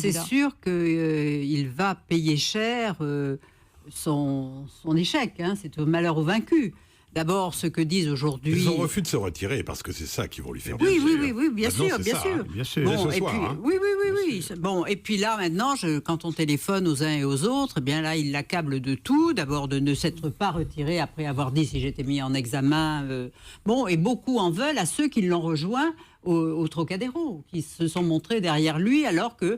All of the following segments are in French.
c'est sûr qu'il va payer cher son échec. Hein. C'est au malheur aux vaincus. D'abord, ce que disent aujourd'hui... Son refus de se retirer, parce que c'est ça qui vont lui faire oui, bien. Oui, bien sûr. Bien sûr. Bon, ce soir, hein. Oui. Bon, et puis là, maintenant, quand on téléphone aux uns et aux autres, eh bien là, il l'accable de tout. D'abord, de ne s'être pas retiré après avoir dit si j'étais mis en examen. Bon, et beaucoup en veulent à ceux qui l'ont rejoint au Trocadéro, qui se sont montrés derrière lui, alors que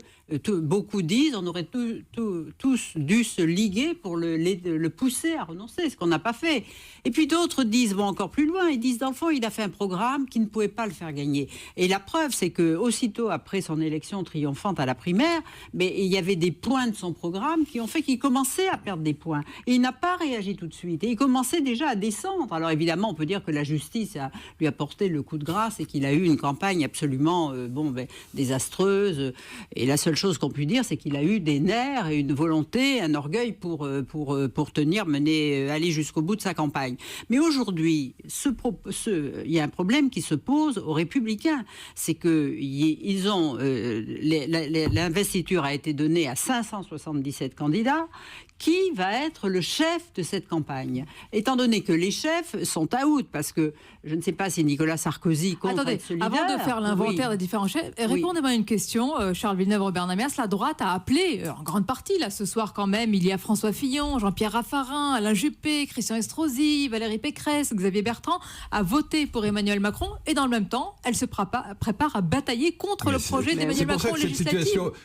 beaucoup disent on aurait tous dû se liguer pour le pousser à renoncer, ce qu'on n'a pas fait. Et puis d'autres vont encore plus loin, ils disent dans le fond, il a fait un programme qui ne pouvait pas le faire gagner. Et la preuve, c'est que aussitôt après son élection triomphante à la primaire, mais il y avait des points de son programme qui ont fait qu'il commençait à perdre des points. Et il n'a pas réagi tout de suite. Et il commençait déjà à descendre. Alors évidemment, on peut dire que la justice lui a porté le coup de grâce et qu'il a eu une campagne absolument désastreuse. Et la seule chose qu'on peut dire, c'est qu'il a eu des nerfs et une volonté, un orgueil pour aller jusqu'au bout de sa campagne. Mais aujourd'hui, il y a un problème qui se pose aux Républicains. C'est que l'investiture a été donnée à 577 candidats. Qui va être le chef de cette campagne? Étant donné que les chefs sont out, parce que je ne sais pas si Nicolas Sarkozy compte être solidaire. Avant de faire l'inventaire des différents chefs, répondez-moi à une question, Charles Villeneuve, Robert Namers. La droite a appelé, en grande partie, là, ce soir quand même, il y a François Fillon, Jean-Pierre Raffarin, Alain Juppé, Christian Estrosi, Valérie Pécresse, Xavier Bertrand, à voter pour Emmanuel Macron, et dans le même temps, elle se prépare à batailler contre le projet d'Emmanuel Macron législatif.